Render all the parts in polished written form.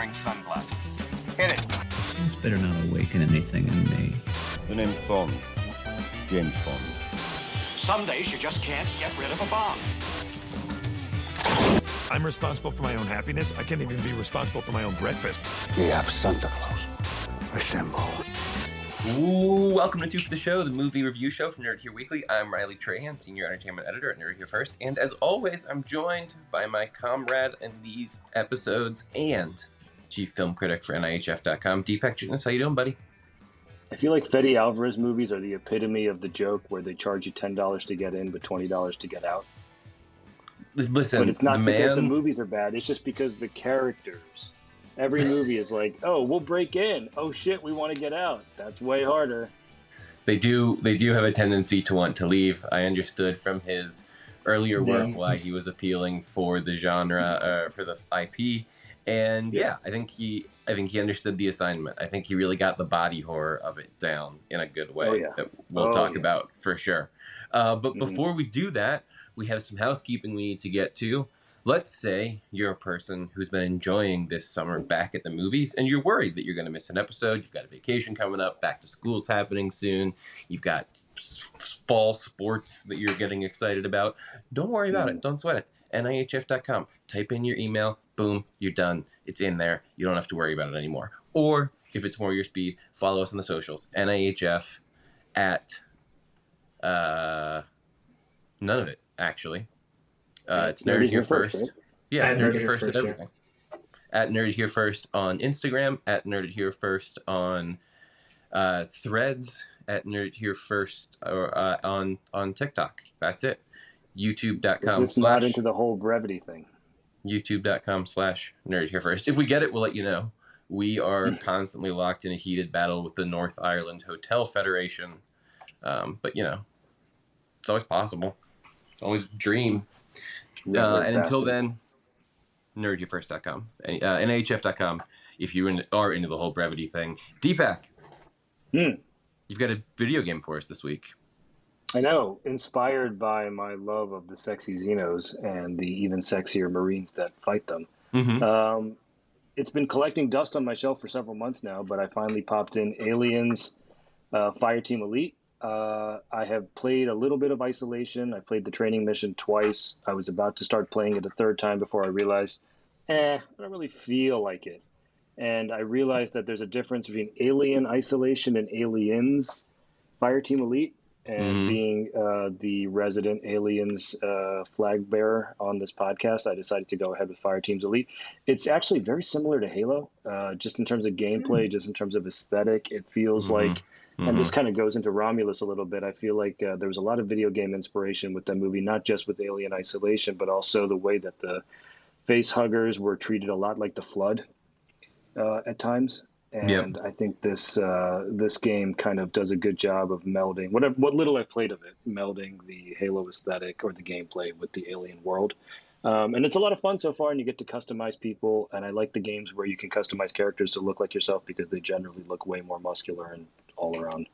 wearing sunglasses. Hit it. This better not awaken anything in me. The name's Bond. James Bond. Some days you just can't get rid of a bomb. I'm responsible for my own happiness. I can't even be responsible for my own breakfast. We have Santa Claus. Assemble. Ooh, welcome to Two for the Show, the movie review show from Nerd Here Weekly. I'm Riley Trahan, Senior Entertainment Editor at Nerd Here First. And as always, I'm joined by my comrade in these episodes and Chief Film Critic for NIHF.com, Deepak Chitnis. How you doing, buddy? I feel like Fede Alvarez movies are the epitome of the joke where they charge you $10 to get in but $20 to get out. Listen, but it's not because the man... movies are bad. It's just because the characters. Every movie is like, oh, we'll break in. Oh shit, we want to get out. That's way harder. They do have a tendency to want to leave. I understood from his earlier work why he was appealing for the genre, for the IP. And yeah, I think he understood the assignment. I think he really got the body horror of it down in a good way that we'll talk about for sure. But before we do that, we have some housekeeping we need to get to. Let's say you're a person who's been enjoying this summer back at the movies and you're worried that you're going to miss an episode. You've got a vacation coming up, back to school's happening soon. You've got fall sports that you're getting excited about. Don't worry about it. Don't sweat it. NIHF.com. Type in your email. Boom, you're done. It's in there. You don't have to worry about it anymore. Or if it's more your speed, follow us on the socials. NIHF at none of it, actually. It's Nerd Here First. Right? Yeah, it's Nerd Here First at everything. At Nerd Here First on Instagram, at Nerd Here First on Threads, at Nerd Here First on TikTok. That's it. YouTube.com/ Just not into the whole brevity thing. YouTube.com/Nerd Here First. If we get it, we'll let you know. We are constantly locked in a heated battle with the North Ireland Hotel Federation. But, you know, it's always possible. It's always a dream. And until then, nerdyourfirst.com, NHF.com, if you are into the whole brevity thing. Deepak, you've got a video game for us this week. I know, inspired by my love of the sexy Xenos and the even sexier Marines that fight them. It's been collecting dust on my shelf for several months now, but I finally popped in Aliens Fireteam Elite. I have played a little bit of Isolation. I played the training mission twice. I was about to start playing it a third time before I realized, I don't really feel like it. And I realized that there's a difference between Alien Isolation and Aliens Fireteam Elite. And being the resident Aliens flag bearer on this podcast, I decided to go ahead with Fireteam's Elite. It's actually very similar to Halo, just in terms of gameplay, just in terms of aesthetic. It feels like, and this kind of goes into Romulus a little bit, I feel like there was a lot of video game inspiration with that movie, not just with Alien Isolation, but also the way that the face huggers were treated a lot like the Flood at times. And I think this game kind of does a good job of melding what little I've played of it, melding the Halo aesthetic or the gameplay with the alien world. And it's a lot of fun so far, and you get to customize people. And I like the games where you can customize characters to look like yourself because they generally look way more muscular and all around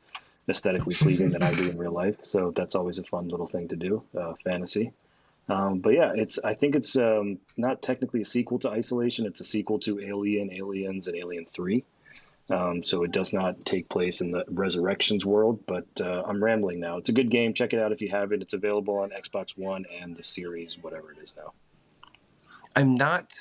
aesthetically pleasing than I do in real life. So that's always a fun little thing to do, fantasy. But yeah, I think it's not technically a sequel to Isolation. It's a sequel to Alien, Aliens, and Alien 3. So it does not take place in the Resurrections world, but I'm rambling now. It's a good game. Check it out if you have it. It's available on Xbox One and the series, whatever it is now. I'm not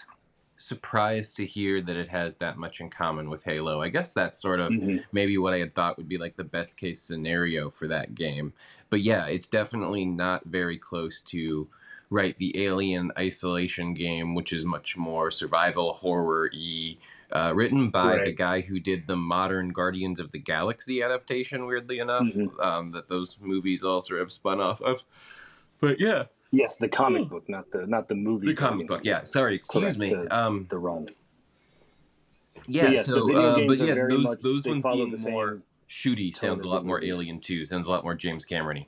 surprised to hear that it has that much in common with Halo. I guess that's sort of maybe what I had thought would be like the best case scenario for that game. But yeah, it's definitely not very close to the Alien Isolation game, which is much more survival horror-y. Written by the guy who did the modern Guardians of the Galaxy adaptation, weirdly enough, that those movies all sort of spun off of. But yeah. Yes, the comic book, not the movie. The comic book, yeah. Sorry, excuse me. The run. Yeah, yes, so, the video games are very those ones being more shooty sounds a lot more movies. Alien 2, sounds a lot more James Cameron-y.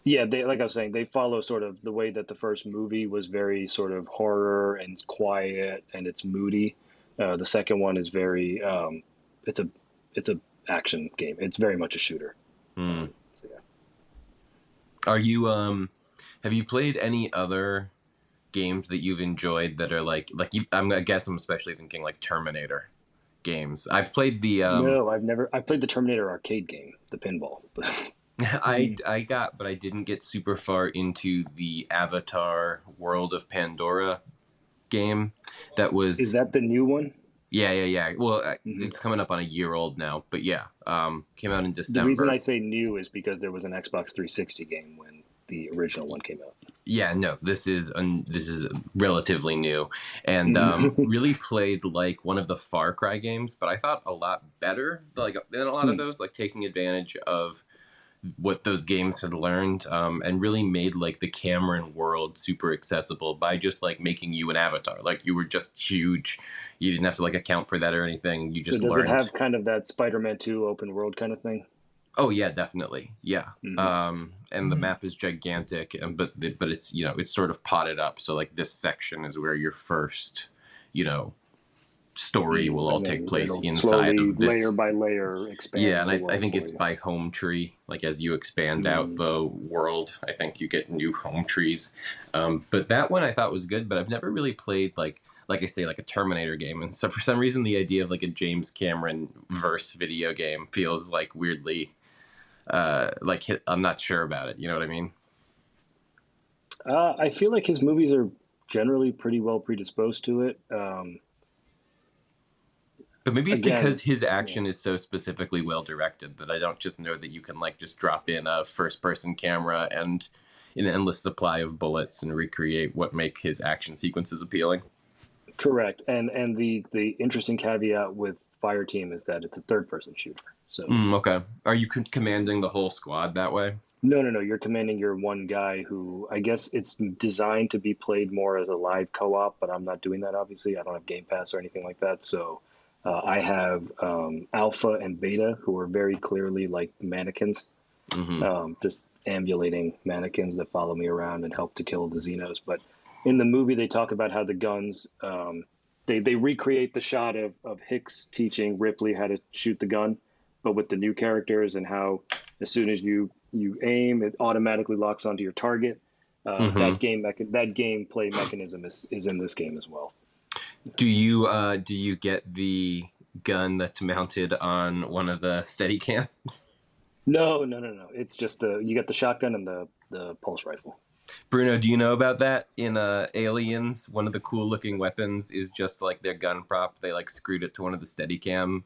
Yeah, like I was saying, they follow sort of the way that the first movie was very sort of horror and quiet and it's moody. The second one is very, it's a action game. It's very much a shooter. So, yeah. Are you, have you played any other games that you've enjoyed that are I guess I'm especially thinking like Terminator games. I've played the No, I played the Terminator arcade game, the pinball. But but I didn't get super far into the Avatar World of Pandora game. That was is that the new one? yeah. Well, Mm-hmm. it's coming up on a year old now, but yeah, came out in The reason December. I say new is because there was an Xbox 360 game when the original one came out. Yeah, no, this is relatively new, and really played like one of the Far Cry games, but I thought a lot better, like than a lot of those, like taking advantage of what those games had learned, and really made like the Cameron world super accessible by just like making you an avatar. Like you were just huge. You didn't have to like account for that or anything. You So just does it learned. have kind of that Spider-Man 2 open world kind of thing? Oh yeah, definitely. Yeah. Mm-hmm. And the map is gigantic, but it's it's sort of potted up. So like this section is where your first, story will all And take then place it'll inside slowly, of this. layer by layer, expand. Yeah, and the I world think for it's you. by home tree. Like as you expand out the world, I think you get new home trees. But that one I thought was good, but I've never really played like I say, like a Terminator game. And so for some reason, the idea of like a James Cameron verse video game feels like weirdly, I'm not sure about it. You know what I mean? I feel like his movies are generally pretty well predisposed to it. But maybe it's Again, because his action is so specifically well directed that I don't just know that you can like just drop in a first person camera and an endless supply of bullets and recreate what make his action sequences appealing. correct. And the interesting caveat with Fireteam is that it's a third person shooter. So Okay. Are you commanding the whole squad that way? no. You're commanding your one guy who I guess it's designed to be played more as a live co-op, but I'm not doing that. Obviously, I don't have Game Pass or anything like that. So I have Alpha and Beta, who are very clearly like mannequins, just ambulating mannequins that follow me around and help to kill the Xenos. But in the movie, they talk about how the guns, they recreate the shot of Hicks teaching Ripley how to shoot the gun, but with the new characters and how as soon as you aim, it automatically locks onto your target. That gameplay mechanism is in this game as well. Do you get the gun that's mounted on one of the Steadicams? No. It's just you get the shotgun and the pulse rifle. Bruno, do you know about that? In Aliens, one of the cool looking weapons is just like their gun prop. They like screwed it to one of the Steadicam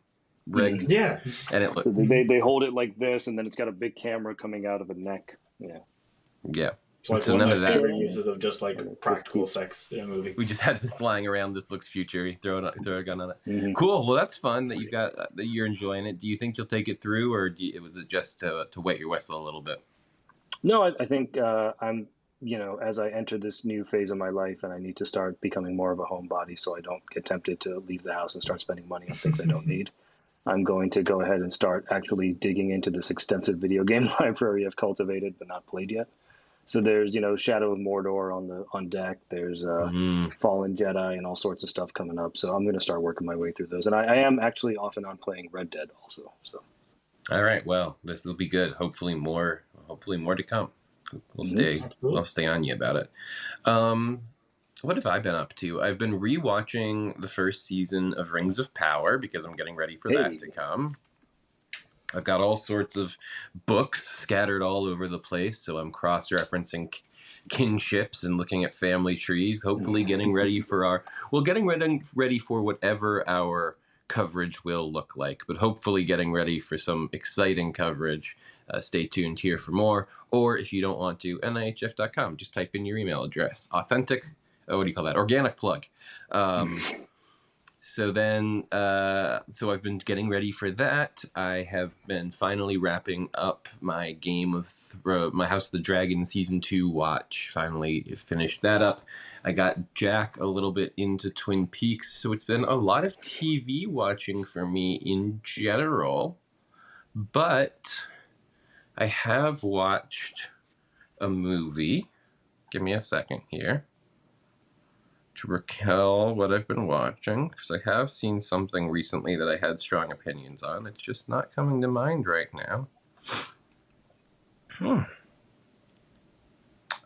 rigs. Yeah. And it So they hold it like this, and then it's got a big camera coming out of a neck. Yeah. Yeah. It's like So one none of of my that. favorite uses of just like practical effects in a movie. We just had this lying around. This looks future. Throw a gun on it. Mm-hmm. Cool. Well, that's fun that you got that you're enjoying it. Do you think you'll take it through, or was it just to wet your whistle a little bit? No, I think I'm, as I enter this new phase of my life and I need to start becoming more of a homebody so I don't get tempted to leave the house and start spending money on things I don't need. I'm going to go ahead and start actually digging into this extensive video game library I've cultivated but not played yet. So there's, Shadow of Mordor on deck. There's Fallen Jedi and all sorts of stuff coming up. So I'm going to start working my way through those. And I am actually off and on playing Red Dead also. So. All right. Well, this will be good. Hopefully more to come. We'll stay on you about it. What have I been up to? I've been rewatching the first season of Rings of Power because I'm getting ready for that to come. I've got all sorts of books scattered all over the place, so I'm cross-referencing kinships and looking at family trees, hopefully getting ready for ready for whatever our coverage will look like, but hopefully getting ready for some exciting coverage. Stay tuned here for more, or if you don't want to, NIHF.com. Just type in your email address. Organic plug. So I've been getting ready for that. I have been finally wrapping up my my House of the Dragon Season 2 watch. Finally finished that up. I got Jack a little bit into Twin Peaks, so it's been a lot of TV watching for me in general. But I have watched a movie. Give me a second here to recall what I've been watching, because I have seen something recently that I had strong opinions on. It's just not coming to mind right now.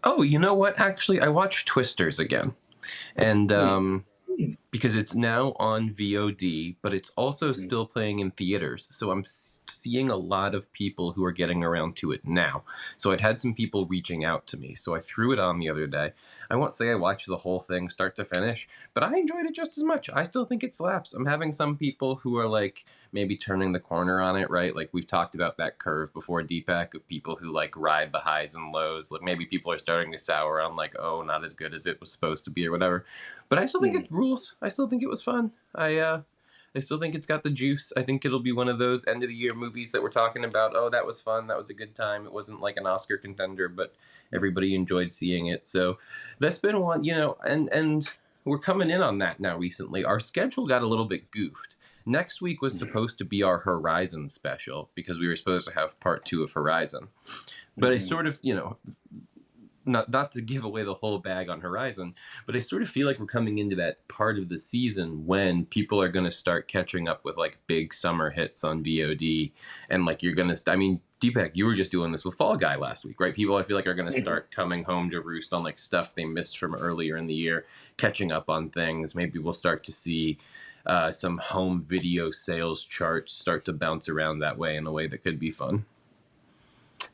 Oh, you know what? Actually, I watched Twisters again. And because it's now on VOD, but it's also still playing in theaters. So I'm seeing a lot of people who are getting around to it now. So I'd had some people reaching out to me. So I threw it on the other day. I won't say I watched the whole thing start to finish, but I enjoyed it just as much. I still think it slaps. I'm having some people who are like maybe turning the corner on it, right? Like we've talked about that curve before, Deepak, of people who like ride the highs and lows. Like maybe people are starting to sour on like, oh, not as good as it was supposed to be or whatever. But I still think it rules. I still think it was fun. I still think it's got the juice. I think it'll be one of those end of the year movies that we're talking about. Oh, that was fun. That was a good time. It wasn't like an Oscar contender, but everybody enjoyed seeing it. So that's been one, and we're coming in on that now recently. Our schedule got a little bit goofed. Next week was supposed to be our Horizon special because we were supposed to have part 2 of Horizon. But I sort of, not to give away the whole bag on Horizon, but I sort of feel like we're coming into that part of the season when people are going to start catching up with like big summer hits on VOD. And like you're going to, Deepak, you were just doing this with Fall Guy last week, right? People I feel like are going to start coming home to roost on like stuff they missed from earlier in the year, catching up on things. Maybe we'll start to see some home video sales charts start to bounce around that way in a way that could be fun.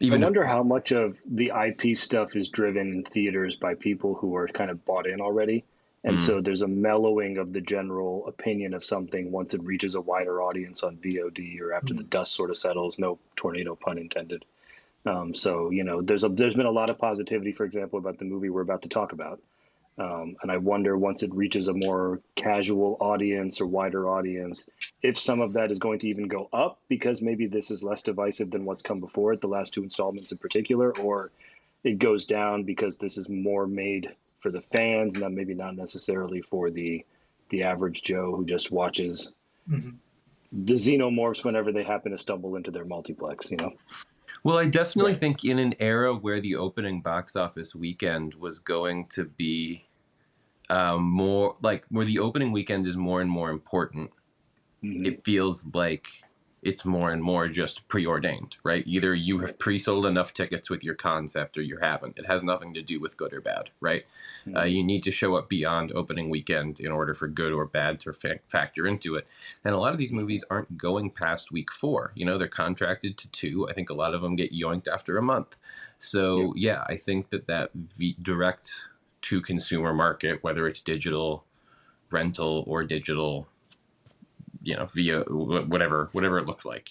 I wonder how much of the IP stuff is driven in theaters by people who are kind of bought in already. And so there's a mellowing of the general opinion of something once it reaches a wider audience on VOD or after the dust sort of settles. No tornado pun intended. So, there's been a lot of positivity, for example, about the movie we're about to talk about. And I wonder once it reaches a more casual audience or wider audience, if some of that is going to even go up because maybe this is less divisive than what's come before it, the last 2 installments in particular, or it goes down because this is more made for the fans, and maybe not necessarily for the average Joe who just watches the xenomorphs whenever they happen to stumble into their multiplex, Well, I definitely think in an era where the opening box office weekend was going to be more like where the opening weekend is more and more important, it feels like it's more and more just preordained, right? Either you have pre-sold enough tickets with your concept or you haven't. It has nothing to do with good or bad, right? You need to show up beyond opening weekend in order for good or bad to factor into it. And a lot of these movies aren't going past week 4. They're contracted to 2. I think a lot of them get yoinked after a month. So, I think that direct to consumer market, whether it's digital rental or digital via whatever it looks like,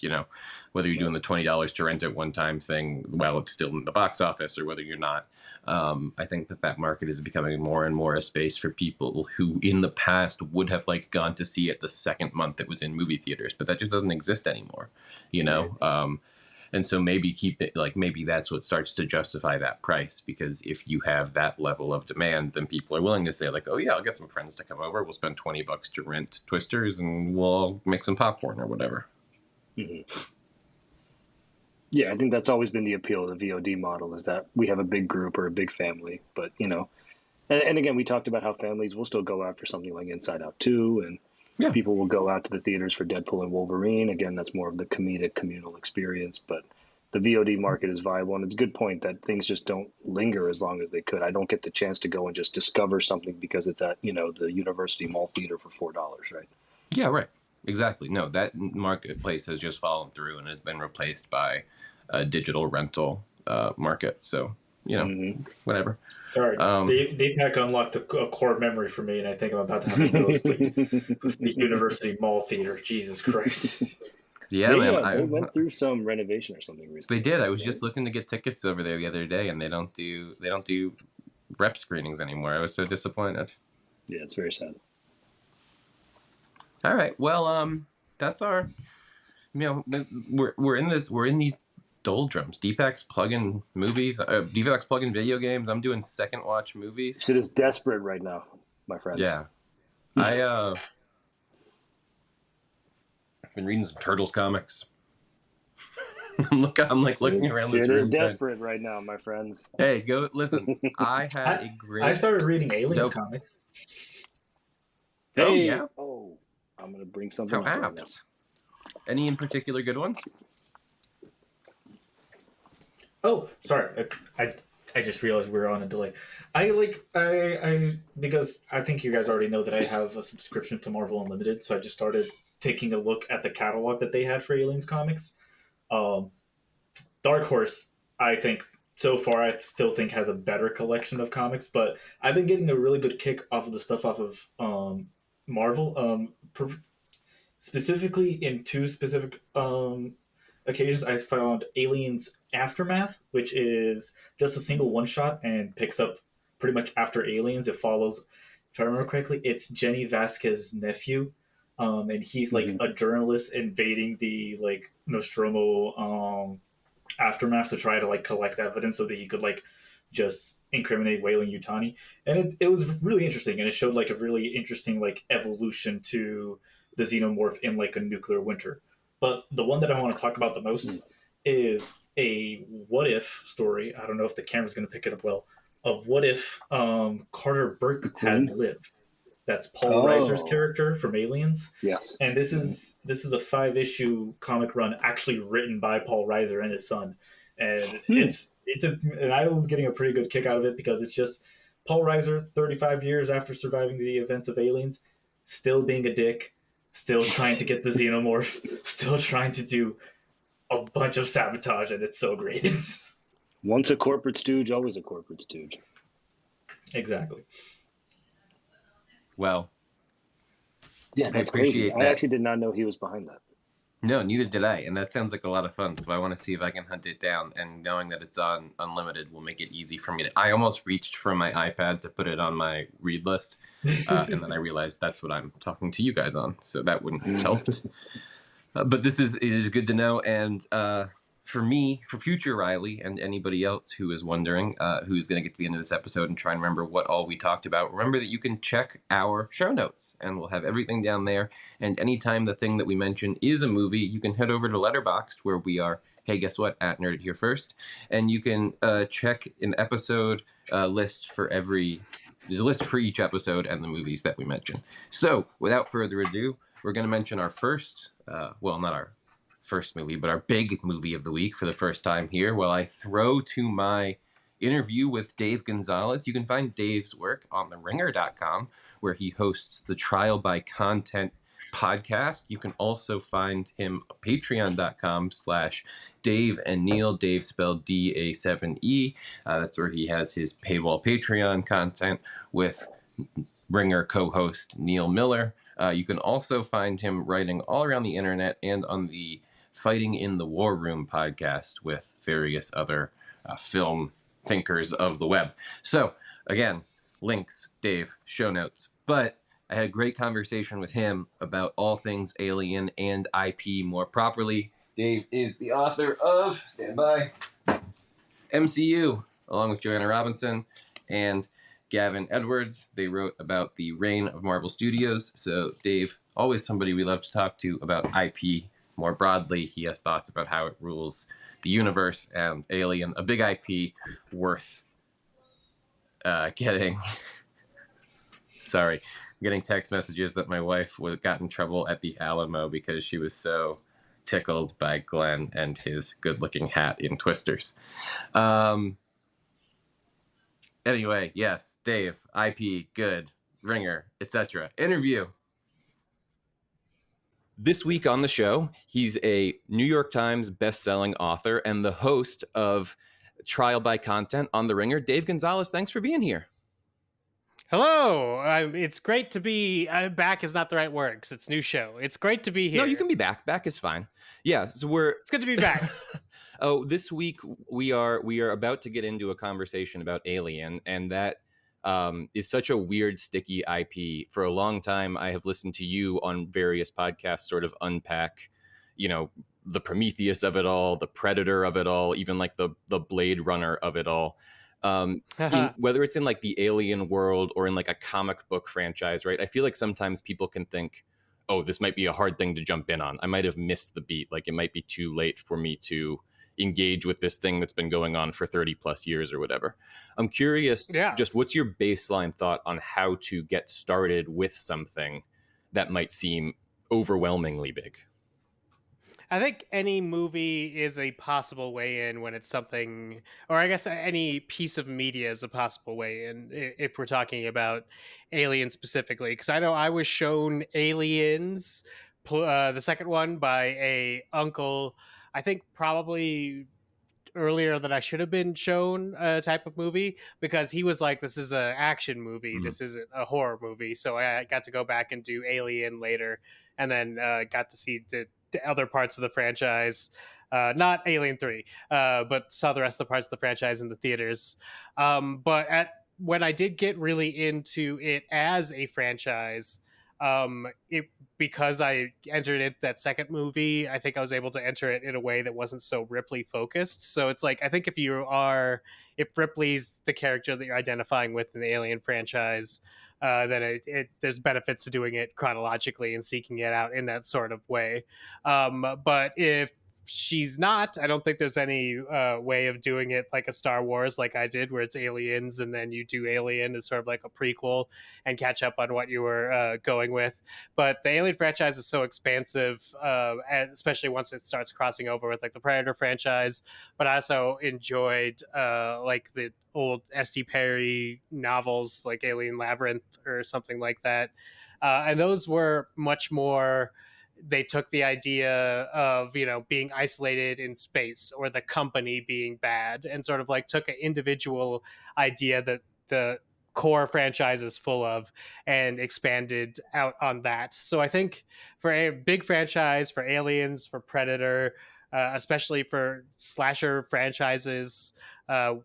whether you're doing the $20 to rent it one time thing while it's still in the box office or whether you're not. I think that market is becoming more and more a space for people who in the past would have like gone to see it the second month it was in movie theaters, but that just doesn't exist anymore, and so maybe maybe that's what starts to justify that price, because if you have that level of demand, then people are willing to say like, oh yeah, I'll get some friends to come over. We'll spend $20 to rent Twisters and we'll make some popcorn or whatever. Yeah, I think that's always been the appeal of the VOD model, is that we have a big group or a big family. But, and again, we talked about how families will still go out for something like Inside Out 2, and people will go out to the theaters for Deadpool and Wolverine. Again, that's more of the comedic communal experience. But the VOD market is viable, and it's a good point that things just don't linger as long as they could. I don't get the chance to go and just discover something because it's at, the University Mall Theater for $4, right? Yeah, right. Exactly. No, that marketplace has just fallen through and has been replaced by a digital rental market. So, whatever. Sorry, Deepak unlocked a core memory for me, and I think I'm about to have a nosebleed. The University Mall Theater. Jesus Christ. Yeah, they went through some renovation or something recently. They did. I was just looking to get tickets over there the other day, and they don't do rep screenings anymore. I was so disappointed. Yeah, it's very sad. All right. Well, that's our. We're in these doldrums. Deepak's plugging movies. Deepak's plugging video games. I'm doing second watch movies. Shit is desperate right now, my friends. Yeah, I've been reading some Turtles comics. I'm looking around this room. Shit is desperate right now, my friends. Hey, go listen. I started reading Aliens comics. Hey. Oh yeah. Oh, I'm gonna bring something. How apt. Right now. Any in particular good ones? Oh, sorry. I I just realized we were on a delay. I because I think you guys already know that I have a subscription to Marvel Unlimited, so I just started taking a look at the catalog that they had for Aliens comics. Um, Dark Horse, I think so far, I still think has a better collection of comics, but I've been getting a really good kick off of the stuff off of Marvel. Specifically in two specific occasions, I found Aliens Aftermath, which is just a single one shot and picks up pretty much after Aliens. It follows, if I remember correctly, it's Jenny Vasquez's nephew, and he's like a journalist invading the like Nostromo aftermath to try to like collect evidence so that he could like just incriminate Weyland-Yutani. And it was really interesting, and it showed like a really interesting like evolution to the xenomorph in like a nuclear winter. But the one that I want to talk about the most is a what if story. I don't know if the camera's going to pick it up well, of what if Carter Burke had lived. That's Paul Reiser's character from Aliens. Yes. And this is a 5-issue comic run actually written by Paul Reiser and his son. And and I was getting a pretty good kick out of it because it's just Paul Reiser 35 years after surviving the events of Aliens, still being a dick, still trying to get the xenomorph, still trying to do a bunch of sabotage, and it's so great. Once a corporate stooge, always a corporate stooge. Exactly. Well, yeah, that's crazy. I actually did not know he was behind that. No, neither did I, and that sounds like a lot of fun. So I want to see if I can hunt it down. And knowing that it's on Unlimited will make it easy for me to. I almost reached for my iPad to put it on my read list, and then I realized that's what I'm talking to you guys on. So that wouldn't have helped. But it is good to know, and for me, for future Riley, and anybody else who is wondering who's going to get to the end of this episode and try and remember what all we talked about, remember that you can check our show notes, and we'll have everything down there. And anytime the thing that we mention is a movie, you can head over to Letterboxd, where we are, hey, guess what, at Nerd It Here First, and you can check an episode list for there's a list for each episode and the movies that we mention. So, without further ado, we're going to mention our first, not our first movie, but our big movie of the week for the first time here. While I throw to my interview with Dave Gonzalez. You can find Dave's work on theringer.com, where he hosts the Trial by Content podcast. You can also find him at patreon.com/Dave and Neil, Dave spelled DA7E. That's where he has his paywall Patreon content with Ringer co-host Neil Miller. You can also find him writing all around the internet and on the Fighting in the War Room podcast with various other film thinkers of the web. So, again, links, Dave, show notes. But I had a great conversation with him about all things Alien and IP more properly. Dave is the author of, stand by, MCU, along with Joanna Robinson and Gavin Edwards. They wrote about the reign of Marvel Studios. So Dave, always somebody we love to talk to about IP more broadly. He has thoughts about how it rules the universe, and Alien, a big IP worth getting. Sorry, I'm getting text messages that my wife got in trouble at the Alamo because she was so tickled by Glenn and his good-looking hat in Twisters. Anyway, yes, Dave, IP, good, Ringer, etc. Interview. This week on the show, he's a New York Times best-selling author and the host of Trial by Content on The Ringer. Dave Gonzalez, thanks for being here. Hello. It's great to be back. Is not the right word because it's new show. It's great to be here. No, you can be back. Back is fine. Yeah, so it's good to be back. This week we are about to get into a conversation about Alien, and that is such a weird, sticky IP. For a long time, I have listened to you on various podcasts sort of unpack, the Prometheus of it all, the Predator of it all, even like the Blade Runner of it all. Whether it's in like the Alien world or in like a comic book franchise, right? I feel like sometimes people can think, oh, this might be a hard thing to jump in on. I might have missed the beat. Like it might be too late for me to engage with this thing that's been going on for 30 plus years or whatever. I'm curious, just what's your baseline thought on how to get started with something that might seem overwhelmingly big? I think any movie is a possible way in when it's something, or I guess any piece of media is a possible way in if we're talking about Alien specifically. Because I know I was shown Aliens, the second one, by a uncle. I think probably earlier than I should have been shown a type of movie, because he was like, "This is a action movie. Mhm. This isn't a horror movie." So I got to go back and do Alien later, and then got to see the other parts of the franchise. Not Alien 3, but saw the rest of the parts of the franchise in the theaters. But when I did get really into it as a franchise, it because I entered into that second movie, I think I was able to enter it in a way that wasn't so Ripley focused. So it's like, I think if Ripley's the character that you're identifying with in the Alien franchise, then there's benefits to doing it chronologically and seeking it out in that sort of way. But if she's not, I don't think there's any way of doing it like a Star Wars, like I did, where it's Aliens and then you do Alien as sort of like a prequel and catch up on what you were going with. But the Alien franchise is so expansive, especially once it starts crossing over with like the Predator franchise. But I also enjoyed like the old S.T. Perry novels, like Alien Labyrinth or something like that. And those were much more, they took the idea of, being isolated in space or the company being bad, and sort of like took an individual idea that the core franchise is full of and expanded out on that. So I think for a big franchise, for Aliens, for Predator, especially for slasher franchises,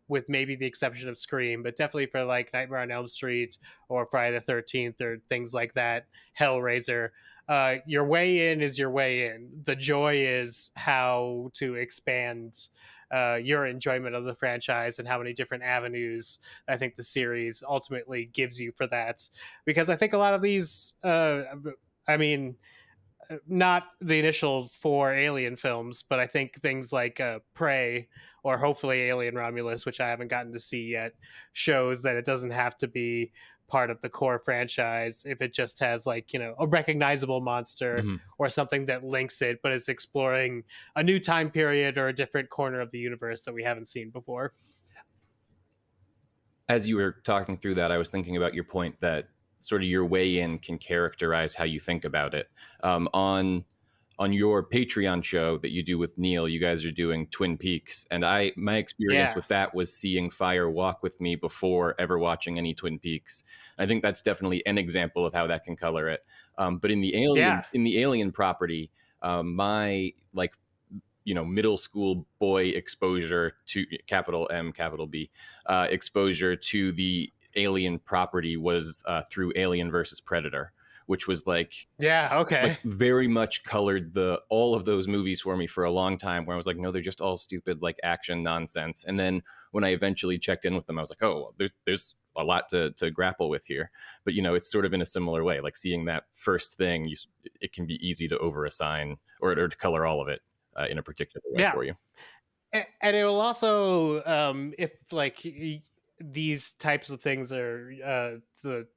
with maybe the exception of Scream, but definitely for like Nightmare on Elm Street or Friday the 13th or things like that, Hellraiser, your way in is your way in. The joy is how to expand your enjoyment of the franchise and how many different avenues I think the series ultimately gives you for that. Because I think a lot of these, I mean, not the initial 4 Alien films, but I think things like Prey or hopefully Alien Romulus, which I haven't gotten to see yet, shows that it doesn't have to be part of the core franchise if it just has like, a recognizable monster Mhm. or something that links it, but is exploring a new time period or a different corner of the universe that we haven't seen before. As you were talking through that, I was thinking about your point that sort of your way in can characterize how you think about it. On your Patreon show that you do with Neil, you guys are doing Twin Peaks, and my experience Yeah. with that was seeing Fire walk with me before ever watching any Twin Peaks. I think that's definitely an example of how that can color it. But Yeah. in the Alien property, my like middle school boy exposure to capital M capital B exposure to the Alien property was through Alien versus Predator, which was Yeah. Okay. very much colored all of those movies for me for a long time, where I was like, no, they're just all stupid like action nonsense. And then when I eventually checked in with them, I was like, oh, there's a lot to grapple with here. But it's sort of in a similar way, like seeing that first thing, it can be easy to overassign or to color all of it in a particular way Yeah. for you. And it will also, if like these types of things are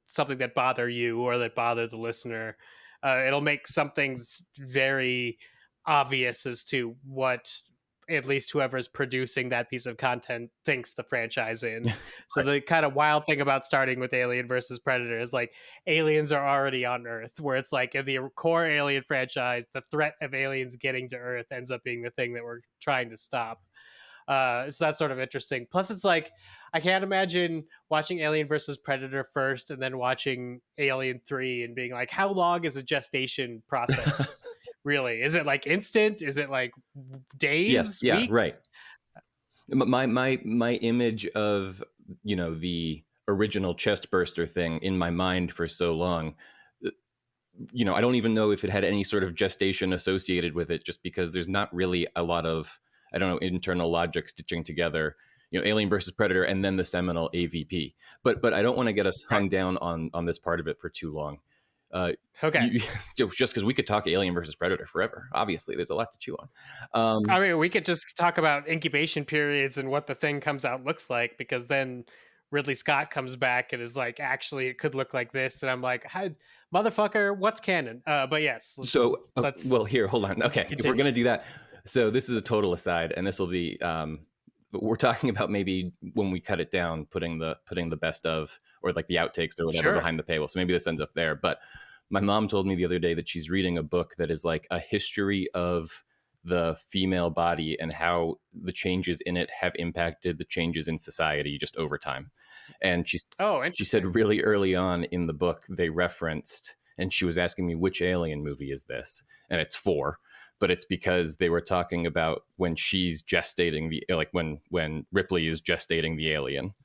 something that bother you or that bother the listener, it'll make some things very obvious as to what at least whoever's producing that piece of content thinks the franchise in. So Right. the kind of wild thing about starting with Alien versus Predator is like aliens are already on Earth, where it's like in the core Alien franchise, the threat of aliens getting to Earth ends up being the thing that we're trying to stop. So that's sort of interesting. Plus, it's like I can't imagine watching Alien versus Predator first and then watching Alien 3 and being like, how long is a gestation process? Really? Is it like instant? Is it like Yes. days, Yeah. Right. weeks? My image of the original chest burster thing in my mind for so long, I don't even know if it had any sort of gestation associated with it, just because there's not really a lot of, I don't know, internal logic stitching together, Alien versus Predator and then the seminal AVP. But I don't want to get us hung down on this part of it for too long. Okay. Just because we could talk Alien versus Predator forever. Obviously, there's a lot to chew on. I mean, we could just talk about incubation periods and what the thing comes out looks like, because then Ridley Scott comes back and is like, actually, it could look like this. And I'm like, motherfucker, what's canon? But yes. So, let's well, here, hold on. Okay, continue. if we're gonna do that, so this is a total aside, and this will be. We're talking about maybe when we cut it down, putting the best of, or like the outtakes or whatever behind the paywall. So maybe this ends up there. But my mom told me the other day that she's reading a book that is like a history of the female body and how the changes in it have impacted the changes in society just over time. And she said really early on in the book they referenced, and she was asking me, which Alien movie is this? And it's 4. But it's because they were talking about when she's gestating when Ripley is gestating the alien,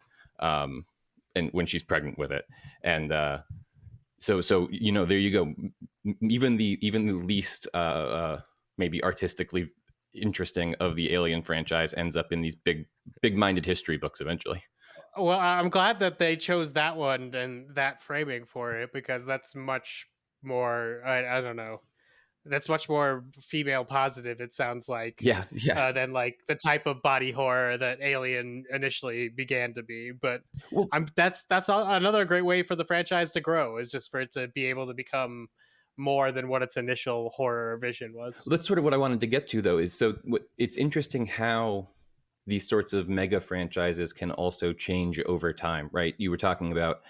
and when she's pregnant with it, and so there you go. Even the least maybe artistically interesting of the Alien franchise ends up in these big-minded history books eventually. Well, I'm glad that they chose that one and that framing for it, because that's much more. I don't know. That's much more female positive, it sounds like. Than like the type of body horror that Alien initially began to be. But that's another great way for the franchise to grow, is just for it to be able to become more than what its initial horror vision was. Well, that's sort of what I wanted to get to, though. Is it's interesting how these sorts of mega franchises can also change over time, right? You were talking about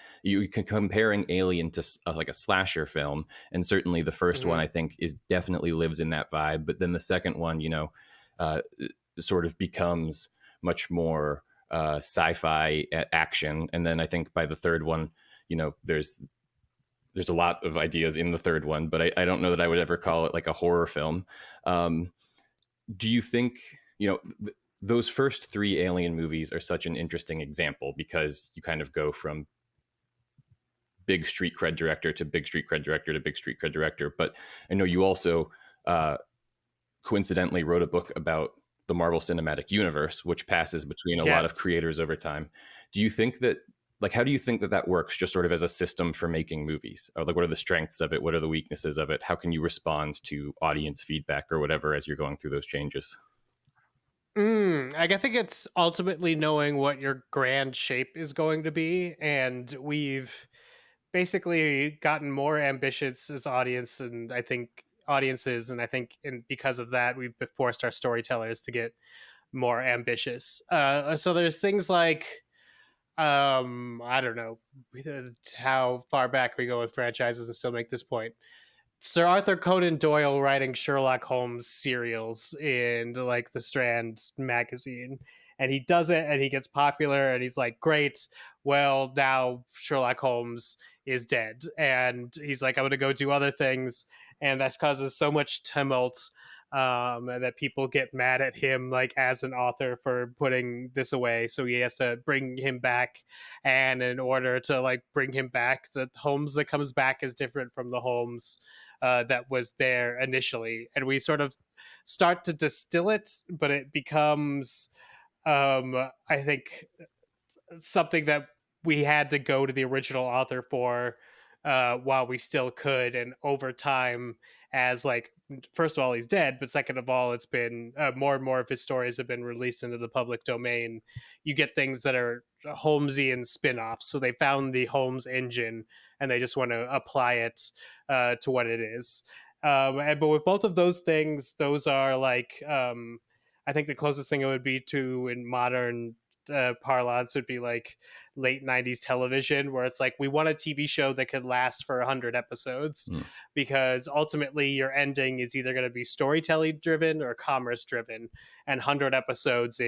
comparing Alien to like a slasher film, and certainly the first one I think definitely lives in that vibe. But then the second one, sort of becomes much more sci-fi action, and then I think by the third one, there's a lot of ideas in the third one, but I don't know that I would ever call it like a horror film. Do you think those first 3 Alien movies are such an interesting example, because you kind of go from big street cred director to big street cred director to big street cred director. But I know you also coincidentally wrote a book about the Marvel Cinematic Universe, which passes between a lot of creators over time. Do you think that, how do you think that works, just sort of as a system for making movies? Or what are the strengths of it? What are the weaknesses of it? How can you respond to audience feedback or whatever as you're going through those changes? I think it's ultimately knowing what your grand shape is going to be, and we've basically gotten more ambitious as audiences, and I think because of that, we've forced our storytellers to get more ambitious. So there's things like, I don't know how far back we go with franchises and still make this point. Sir Arthur Conan Doyle writing Sherlock Holmes serials in like the Strand magazine, and he does it and he gets popular, and he's like, great, well, now Sherlock Holmes is dead, and he's like, I'm gonna go do other things, and that causes so much tumult that people get mad at him, like, as an author for putting this away, so he has to bring him back. And in order to like bring him back, the Holmes that comes back is different from the Holmes that was there initially, and we sort of start to distill it, but it becomes I think something that we had to go to the original author for while we still could. And over time, as like, first of all, he's dead, but second of all, it's been more and more of his stories have been released into the public domain. You get things that are Holmesian spin-offs. So they found the Holmes engine and they just want to apply it to what it is. But with both of those things, those are like, I think the closest thing it would be to in modern parlance would be like late 90s television, where it's like, we want a TV show that could last for 100 episodes, because ultimately your ending is either going to be storytelling driven or commerce driven, and 100 episodes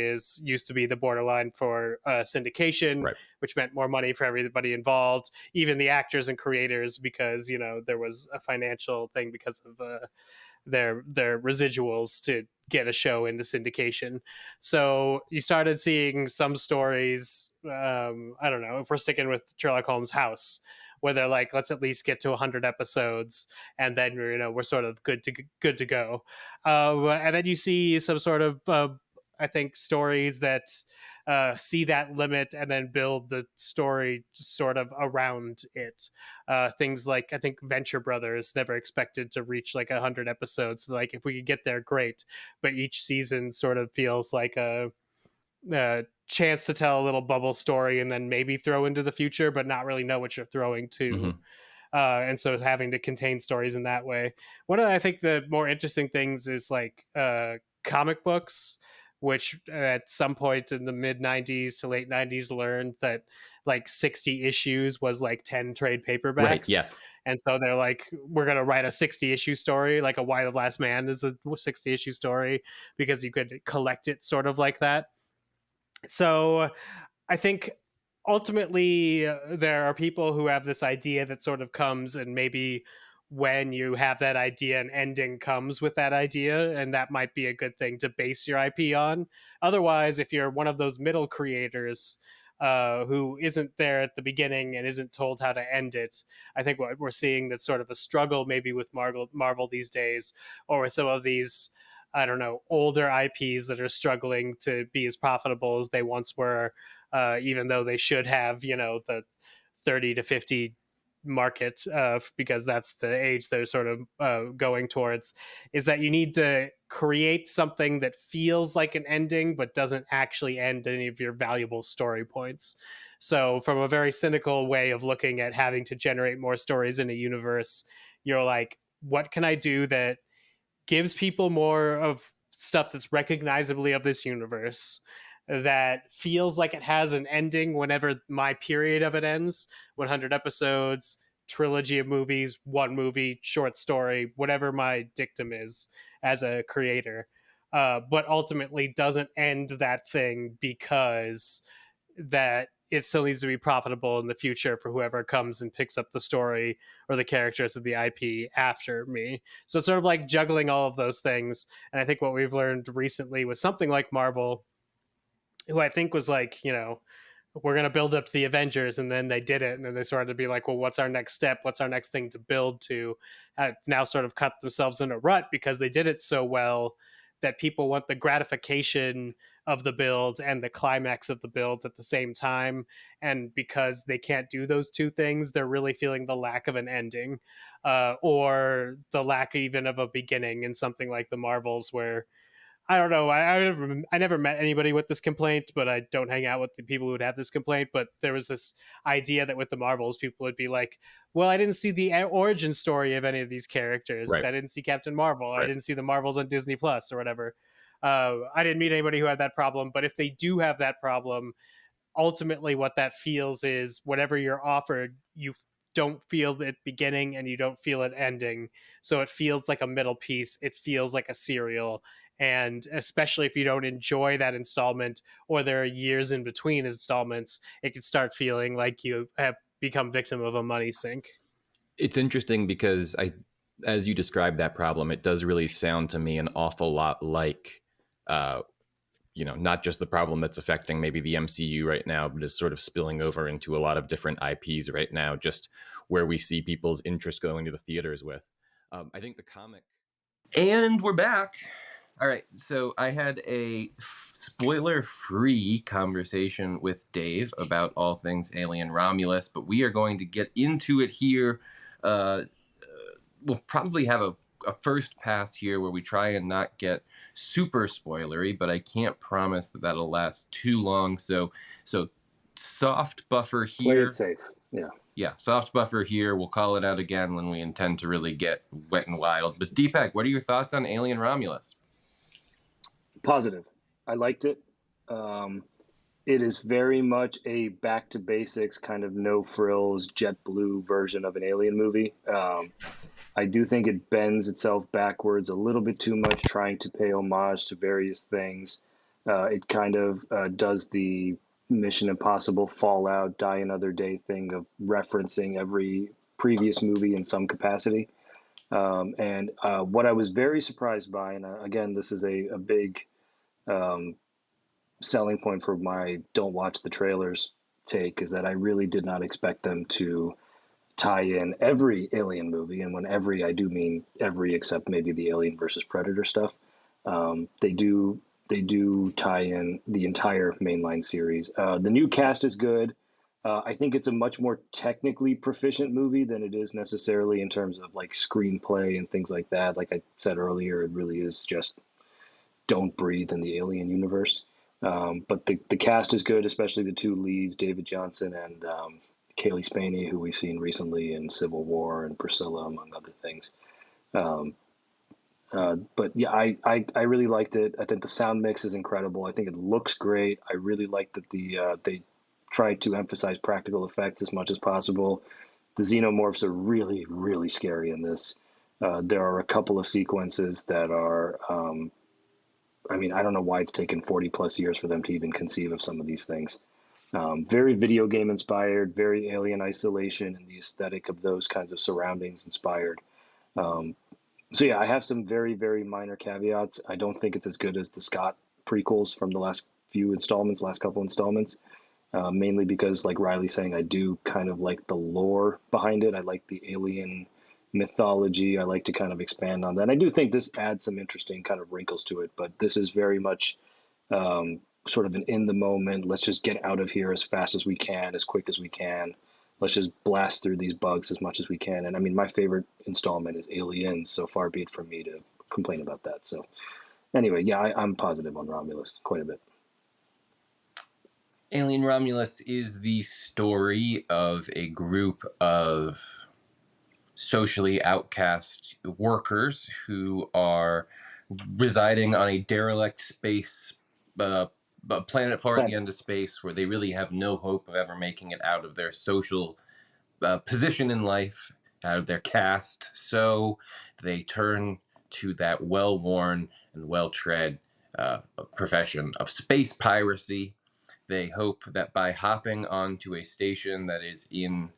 used to be the borderline for syndication, right, which meant more money for everybody involved, even the actors and creators, because there was a financial thing because of their residuals to get a show into syndication. So you started seeing some stories, I don't know, if we're sticking with Sherlock Holmes' House, where they're like, let's at least get to 100 episodes, and then we're sort of good to go. And then you see some sort of I think stories that see that limit and then build the story sort of around it. Things like, I think Venture Brothers never expected to reach like 100 episodes. So, like, if we could get there, great. But each season sort of feels like a chance to tell a little bubble story and then maybe throw into the future, but not really know what you're throwing to. and so having to contain stories in that way. One of I think the more interesting things is like comic books, which at some point in the mid 90s to late 90s learned that like 60 issues was like 10 trade paperbacks. Right, yes. And so they're like, we're going to write a 60 issue story, like a Why the Last Man is a 60 issue story, because you could collect it sort of like that. So I think ultimately there are people who have this idea that sort of comes, and maybe when you have that idea, an ending comes with that idea, and that might be a good thing to base your IP on. Otherwise, if you're one of those middle creators who isn't there at the beginning and isn't told how to end it, I think what we're seeing that's sort of a struggle maybe with Marvel these days, or with some of these, I don't know, older IPs that are struggling to be as profitable as they once were, even though they should have, the 30 to 50 market, because that's the age they're sort of going towards, is that you need to create something that feels like an ending but doesn't actually end any of your valuable story points. So from a very cynical way of looking at having to generate more stories in a universe, you're like, what can I do that gives people more of stuff that's recognizably of this universe, that feels like it has an ending whenever my period of it ends, 100 episodes, trilogy of movies, one movie, short story, whatever my dictum is as a creator, but ultimately doesn't end that thing because that it still needs to be profitable in the future for whoever comes and picks up the story or the characters of the IP after me. So it's sort of like juggling all of those things. And I think what we've learned recently with something like Marvel, who I think was like, we're going to build up to the Avengers, and then they did it, and then they started to be like, well, what's our next step, what's our next thing to build to, have now sort of cut themselves in a rut because they did it so well that people want the gratification of the build and the climax of the build at the same time, and because they can't do those two things, they're really feeling the lack of an ending, or the lack even of a beginning in something like the Marvels, where I don't know. I never met anybody with this complaint, but I don't hang out with the people who would have this complaint. But there was this idea that with the Marvels, people would be like, well, I didn't see the origin story of any of these characters. Right. I didn't see Captain Marvel. Right. I didn't see the Marvels on Disney Plus or whatever. I didn't meet anybody who had that problem. But if they do have that problem, ultimately what that feels is whatever you're offered, you don't feel it beginning and you don't feel it ending. So it feels like a middle piece. It feels like a serial. And especially if you don't enjoy that installment, or there are years in between installments, it can start feeling like you have become victim of a money sink. It's interesting because as you describe that problem, it does really sound to me an awful lot like, not just the problem that's affecting maybe the MCU right now, but is sort of spilling over into a lot of different IPs right now, just where we see people's interest going to the theaters with. I think the comic. And we're back. All right, so I had a spoiler-free conversation with Dave about all things Alien Romulus, but we are going to get into it here. We'll probably have a first pass here where we try and not get super spoilery, but I can't promise that that'll last too long. So soft buffer here. Play it safe. Yeah, soft buffer here. We'll call it out again when we intend to really get wet and wild. But Deepak, what are your thoughts on Alien Romulus? Positive. I liked it. It is very much a back to basics kind of no frills JetBlue version of an Alien movie. I do think it bends itself backwards a little bit too much, trying to pay homage to various things. It kind of does the Mission Impossible Fallout Die Another Day thing of referencing every previous movie in some capacity. And what I was very surprised by, and again, this is a big selling point for my don't watch the trailers take, is that I really did not expect them to tie in every Alien movie. And when every, I do mean every except maybe the Alien versus Predator stuff. They do tie in the entire mainline series. The new cast is good. I think it's a much more technically proficient movie than it is necessarily in terms of like screenplay and things like that. Like I said earlier, it really is just don't breathe in the Alien universe. But the cast is good, especially the two leads, David Johnson and Kaylee Spaney, who we've seen recently in Civil War and Priscilla, among other things. But yeah, I really liked it. I think the sound mix is incredible. I think it looks great. I really like that they tried to emphasize practical effects as much as possible. The xenomorphs are really, really scary in this. There are a couple of sequences that are, I mean, I don't know why it's taken 40 plus years for them to even conceive of some of these things. Very video game inspired, very Alien Isolation and the aesthetic of those kinds of surroundings inspired. So yeah, I have some very, very minor caveats. I don't think it's as good as the Scott prequels from the last couple installments, mainly because, like Riley's saying, I do kind of like the lore behind it. I like the alien mythology. I like to kind of expand on that. And I do think this adds some interesting kind of wrinkles to it, but this is very much sort of an in the moment, let's just get out of here as fast as we can, as quick as we can. Let's just blast through these bugs as much as we can. And I mean, my favorite installment is Aliens, so far be it from me to complain about that. So anyway, yeah, I'm positive on Romulus quite a bit. Alien Romulus is the story of a group of socially outcast workers who are residing on a derelict space planet far at the end of space, where they really have no hope of ever making it out of their social position in life, out of their caste. So they turn to that well-worn and well-tread profession of space piracy. They hope that by hopping onto a station that is in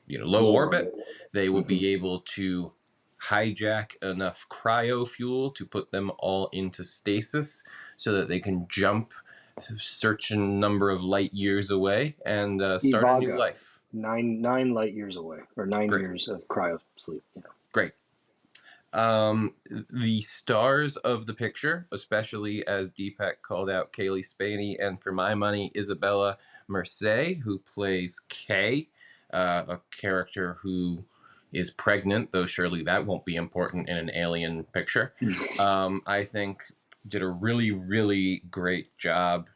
low orbit, they will be able to hijack enough cryo fuel to put them all into stasis so that they can jump a certain number of light years away and start a new life. 9 light years away, or 9 years of cryo sleep. Yeah. Great. The stars of the picture, especially as Deepak called out Kaylee Spaney, and for my money, Isabella Merced, who plays Kay, a character who is pregnant, though surely that won't be important in an alien picture. I think did a really, really great job.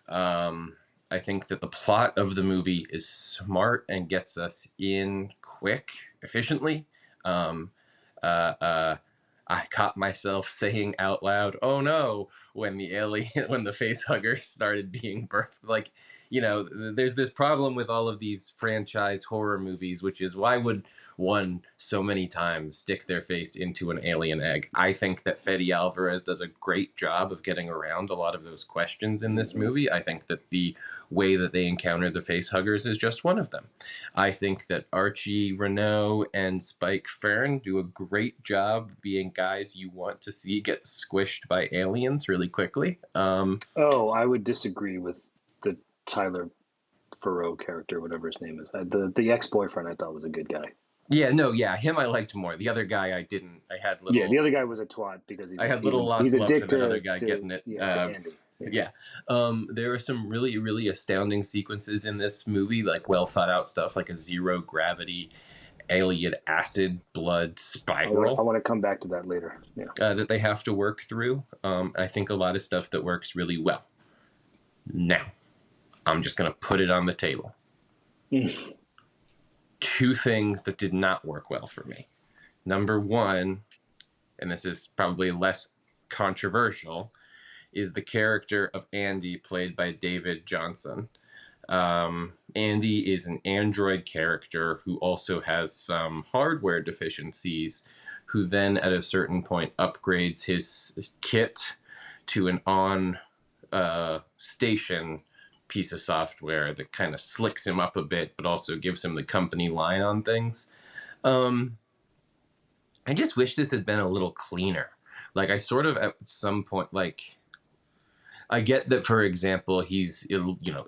I think that the plot of the movie is smart and gets us in quick, efficiently. I caught myself saying out loud, "Oh no," when the face huggers started being birthed. Like, there's this problem with all of these franchise horror movies, which is, why would one so many times stick their face into an alien egg? I think that Fede Alvarez does a great job of getting around a lot of those questions in this movie. I think that the way that they encounter the face huggers is just one of them. I think that Archie Renault and Spike Fern do a great job being guys you want to see get squished by aliens really quickly. I would disagree with the Tyler Farrow character, whatever his name is. The ex-boyfriend I thought was a good guy. Him I liked more. The other guy I didn't. I had little. Yeah, the other guy was a twat because I had little lost love for the other guy getting it. To Andy. There are some really, really astounding sequences in this movie, like well thought out stuff, like a zero gravity alien acid blood spiral. I want to come back to that later. Yeah. That they have to work through. I think a lot of stuff that works really well. Now, I'm just going to put it on the table. Two things that did not work well for me. Number one, and this is probably less controversial, is the character of Andy, played by David Johnson. Andy is an android character who also has some hardware deficiencies, who then at a certain point upgrades his kit to an on-station piece of software that kind of slicks him up a bit, but also gives him the company line on things. I just wish this had been a little cleaner. Like, I sort of at some point, like, I get that, for example, he's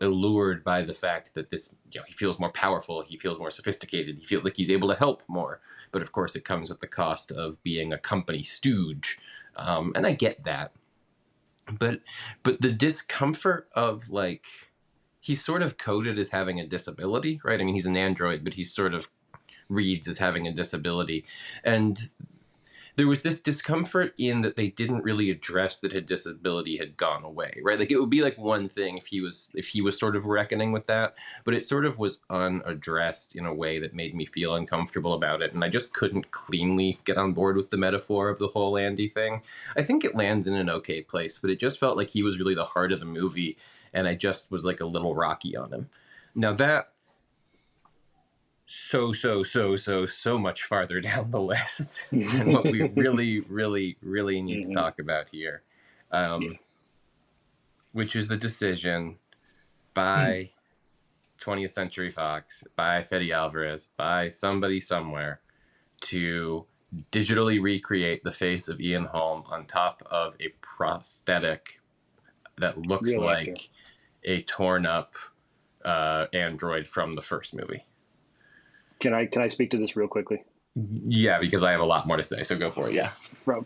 allured by the fact that this, he feels more powerful, he feels more sophisticated, he feels like he's able to help more. But of course, it comes with the cost of being a company stooge, and I get that. But the discomfort of, like, he's sort of coded as having a disability, right? I mean, he's an android, but he sort of reads as having a disability, and there was this discomfort in that they didn't really address that his disability had gone away, right? Like it would be like one thing if he was sort of reckoning with that, but it sort of was unaddressed in a way that made me feel uncomfortable about it, and I just couldn't cleanly get on board with the metaphor of the whole Andy thing. I think it lands in an okay place, but it just felt like he was really the heart of the movie, and I just was like a little rocky on him. Now that so much farther down the list than what we really need to talk about here, which is the decision by 20th Century Fox, by Fede Alvarez, by somebody somewhere, to digitally recreate the face of Ian Holm on top of a prosthetic that looks like a torn up android from the first movie. Can I speak to this real quickly? Yeah, because I have a lot more to say, so go for it. Yeah.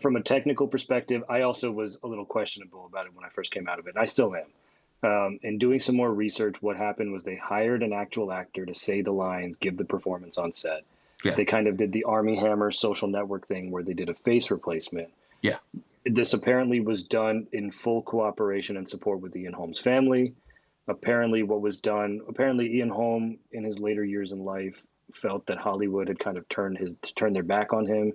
From a technical perspective, I also was a little questionable about it when I first came out of it, and I still am. In doing some more research, what happened was they hired an actual actor to say the lines, give the performance on set. Yeah. They kind of did the Army Hammer Social Network thing where they did a face replacement. Yeah. This apparently was done in full cooperation and support with Ian Holm's family. Apparently Ian Holm, in his later years in life, felt that Hollywood had kind of turned their back on him.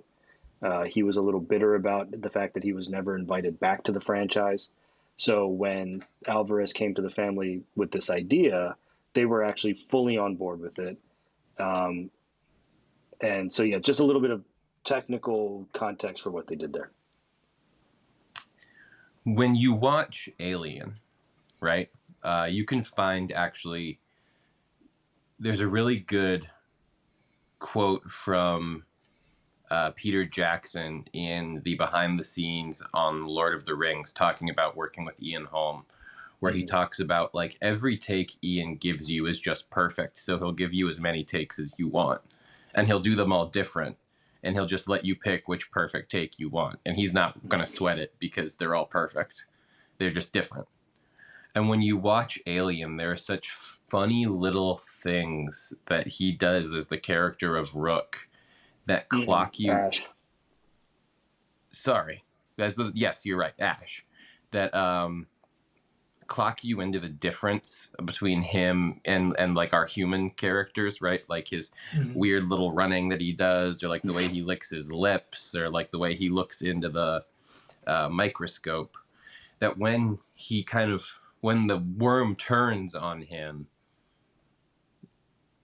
He was a little bitter about the fact that he was never invited back to the franchise. So when Alvarez came to the family with this idea, they were actually fully on board with it. And so, yeah, just a little bit of technical context for what they did there. When you watch Alien, right, you can find actually, there's a really good quote from Peter Jackson in the behind the scenes on Lord of the Rings, talking about working with Ian Holm, where he talks about like every take Ian gives you is just perfect. So he'll give you as many takes as you want, and he'll do them all different, and he'll just let you pick which perfect take you want. And he's not going to sweat it because they're all perfect. They're just different. And when you watch Alien, there are such funny little things that he does as the character of Rook that clock you. Ash. Sorry. Yes, you're right. Ash. That clock you into the difference between him and like our human characters, right? Like his weird little running that he does, or like the way he licks his lips, or like the way he looks into the microscope. That when the worm turns on him,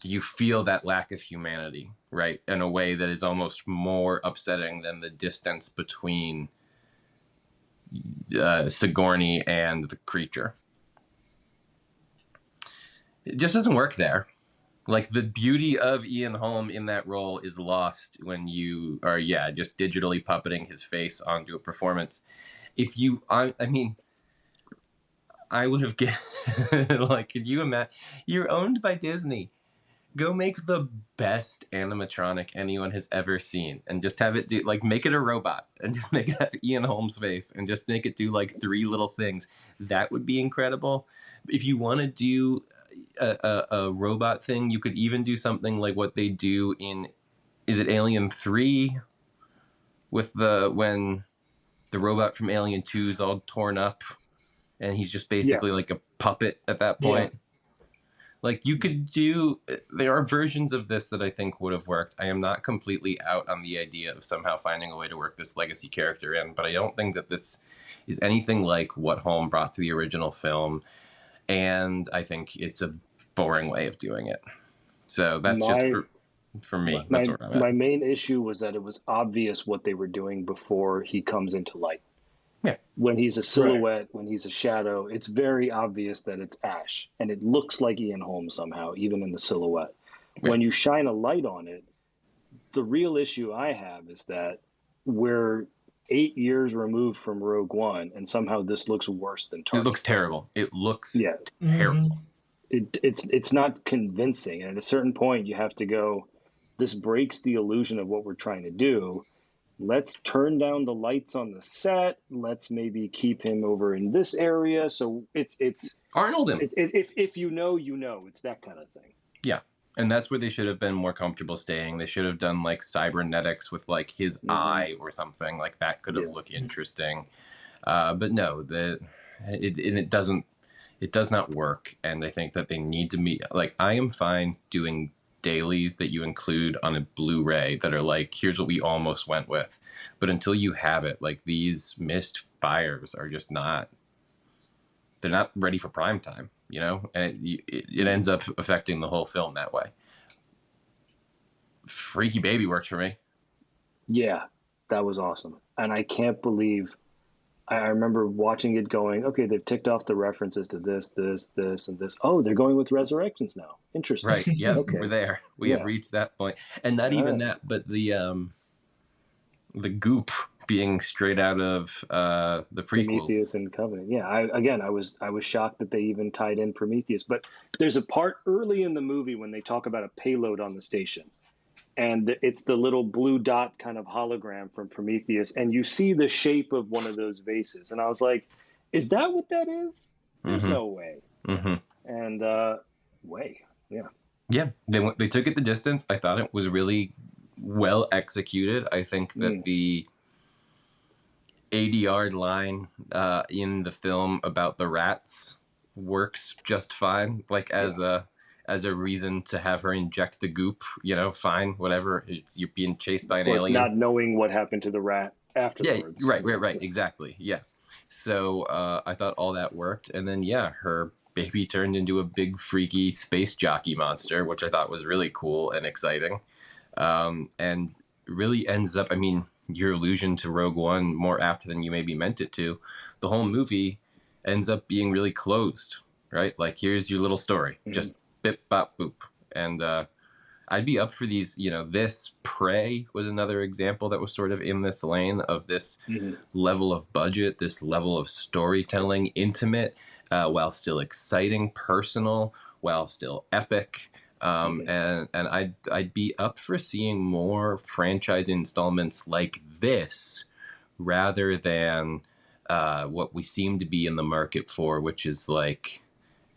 you feel that lack of humanity, right? In a way that is almost more upsetting than the distance between Sigourney and the creature. It just doesn't work there. Like the beauty of Ian Holm in that role is lost when you are, just digitally puppeting his face onto a performance. I would have could you imagine? You're owned by Disney. Go make the best animatronic anyone has ever seen, and just have it make it a robot, and just make it have Ian Holm's face, and just make it do like 3 little things. That would be incredible. If you want to do a robot thing, you could even do something like what they do in, is it Alien 3? With when the robot from Alien 2 is all torn up, and he's just basically like a puppet at that point. Yeah. Like you could there are versions of this that I think would have worked. I am not completely out on the idea of somehow finding a way to work this legacy character in, but I don't think that this is anything like what Holm brought to the original film. And I think it's a boring way of doing it. So that's just for me. That's where I'm at. My main issue was that it was obvious what they were doing before he comes into light. Yeah. When he's a silhouette, when he's a shadow, it's very obvious that it's Ash. And it looks like Ian Holm somehow, even in the silhouette. Yeah. When you shine a light on it, the real issue I have is that we're 8 years removed from Rogue One, and somehow this looks worse than Tarkin. It looks terrible. It looks terrible. It's not convincing. And at a certain point, you have to go, this breaks the illusion of what we're trying to do. Let's turn down the lights on the set. Let's maybe keep him over in this area. So it's Arnold him. If you know, you know. It's that kind of thing. Yeah. And that's where they should have been more comfortable staying. They should have done like cybernetics with like his eye or something like that. Could have looked interesting. But no, it doesn't. It does not work, and I think that they need to meet. Like, I am fine doing dailies that you include on a Blu-ray that are like, here's what we almost went with, but until you have it, like, these missed fires are just not. They're not ready for prime time, you know, and it ends up affecting the whole film that way. Freaky Baby works for me. Yeah, that was awesome, and I can't believe. I remember watching it going, okay, they've ticked off the references to this, and this. Oh, they're going with Resurrections now. Interesting. Right. Yeah, okay. we're there. We have reached that point. And not even that, but the goop being straight out of the prequels. Prometheus and Covenant. Yeah, I was shocked that they even tied in Prometheus. But there's a part early in the movie when they talk about a payload on the station. And it's the little blue dot kind of hologram from Prometheus, and you see the shape of one of those vases, and I was like, "Is that what that is?" There's no way. And yeah, they took it the distance. I thought it was really well executed. I think that the 80-yard line in the film about the rats works just fine, like as a reason to have her inject the goop, you know, fine, whatever. You're being chased by an alien. Not knowing what happened to the rat afterwards. Yeah, right, exactly. Yeah. So I thought all that worked. And then, her baby turned into a big, freaky space jockey monster, which I thought was really cool and exciting. And really ends up, I mean, your allusion to Rogue One, more apt than you maybe meant it to. The whole movie ends up being really closed, right? Like, here's your little story. Just bip, bop, boop. And I'd be up for these, you know, this Prey was another example that was sort of in this lane of this level of budget, this level of storytelling, intimate, while still exciting, personal, while still epic. And I'd be up for seeing more franchise installments like this rather than what we seem to be in the market for, which is like,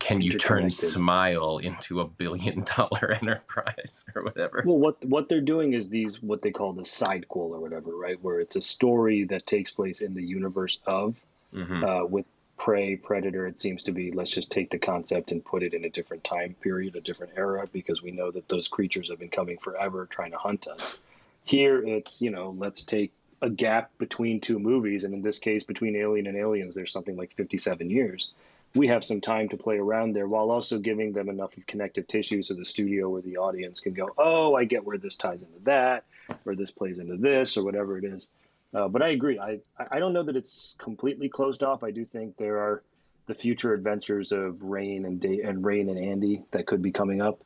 can you turn Smile into $1 billion enterprise or whatever? Well, what they're doing is these, what they call the sidequel or whatever, right? Where it's a story that takes place in the universe of, with Prey, Predator, it seems to be, let's just take the concept and put it in a different time period, a different era, because we know that those creatures have been coming forever trying to hunt us. Here it's, you know, let's take a gap between two movies, and in this case, between Alien and Aliens, there's something like 57 years. We have some time to play around there while also giving them enough of connective tissue so the studio or the audience can go, oh, I get where this ties into that, or this plays into this, or whatever it is. But I agree. I don't know that it's completely closed off. I do think there are the future adventures of Rain and Andy that could be coming up.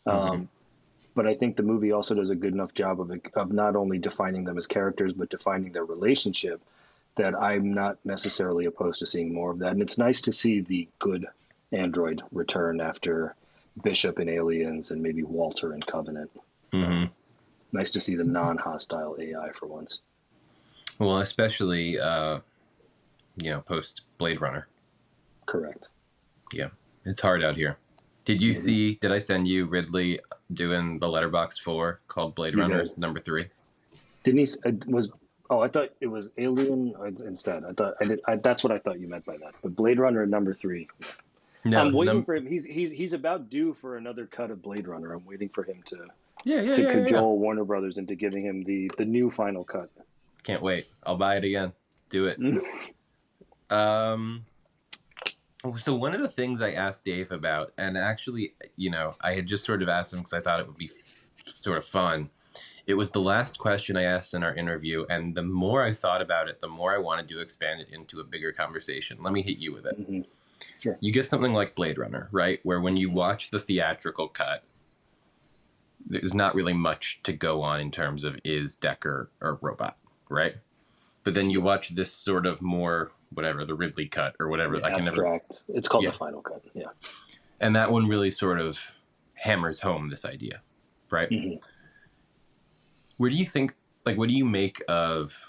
But I think the movie also does a good enough job of not only defining them as characters, but defining their relationship, that I'm not necessarily opposed to seeing more of that. And it's nice to see the good android return after Bishop in Aliens and maybe Walter in Covenant. Nice to see the non-hostile AI for once. Well, especially, you know, post Blade Runner. Correct. Yeah, it's hard out here. Did you see, did I send you Ridley doing the Letterboxd 4 called Blade Runner's number 3? Didn't he, I thought it was Alien instead. That's what I thought you meant by that. But Blade Runner number 3. No, I'm waiting for him. He's about due for another cut of Blade Runner. I'm waiting for him to cajole Warner Brothers into giving him the new final cut. Can't wait. I'll buy it again. Do it. So one of the things I asked Dave about, and actually, you know, I had just sort of asked him because I thought it would be sort of fun. It was the last question I asked in our interview, and the more I thought about it, the more I wanted to expand it into a bigger conversation. Let me hit you with it. Sure. You get something like Blade Runner, right? Where when you watch the theatrical cut, there's not really much to go on in terms of is Decker or robot, right? But then you watch this sort of more, whatever, the Ridley cut or whatever. Yeah, abstract. It's called the final cut, yeah. And that one really sort of hammers home this idea, right? Where do you think, like, what do you make of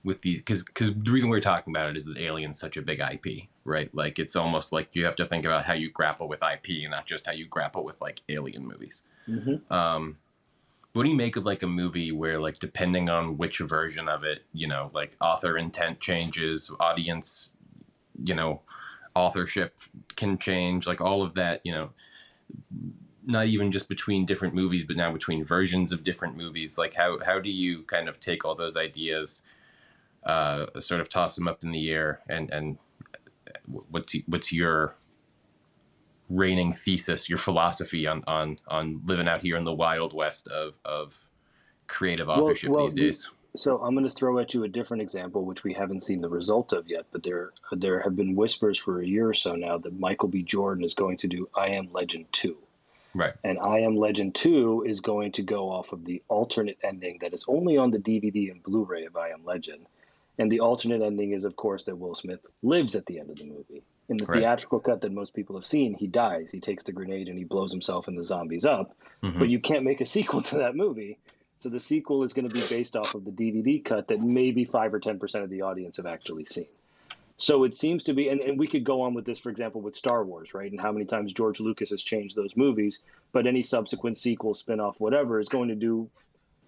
with these, because the reason we're talking about it is that Alien's such a big IP, right? Like it's almost like you have to think about how you grapple with IP and not just how you grapple with like Alien movies. What do you make of like a movie where like depending on which version of it, you know, like author intent changes, audience, you know, authorship can change, like all of that, you know, not even just between different movies, but now between versions of different movies. Like how do you kind of take all those ideas, sort of toss them up in the air, and what's your reigning thesis, your philosophy on living out here in the Wild West of creative authorship these days? So I'm going to throw at you a different example, which we haven't seen the result of yet, but there have been whispers for a year or so now that Michael B. Jordan is going to do I Am Legend 2. Right. And I Am Legend 2 is going to go off of the alternate ending that is only on the DVD and Blu-ray of I Am Legend. And the alternate ending is, of course, that Will Smith lives at the end of the movie. In the theatrical cut that most people have seen, he dies. He takes the grenade and he blows himself and the zombies up. But you can't make a sequel to that movie. So the sequel is going to be based off of the DVD cut that maybe 5 or 10% of the audience have actually seen. So it seems to be, and we could go on with this, for example, with Star Wars, right? And how many times George Lucas has changed those movies, but any subsequent sequel, spinoff, whatever, is going to do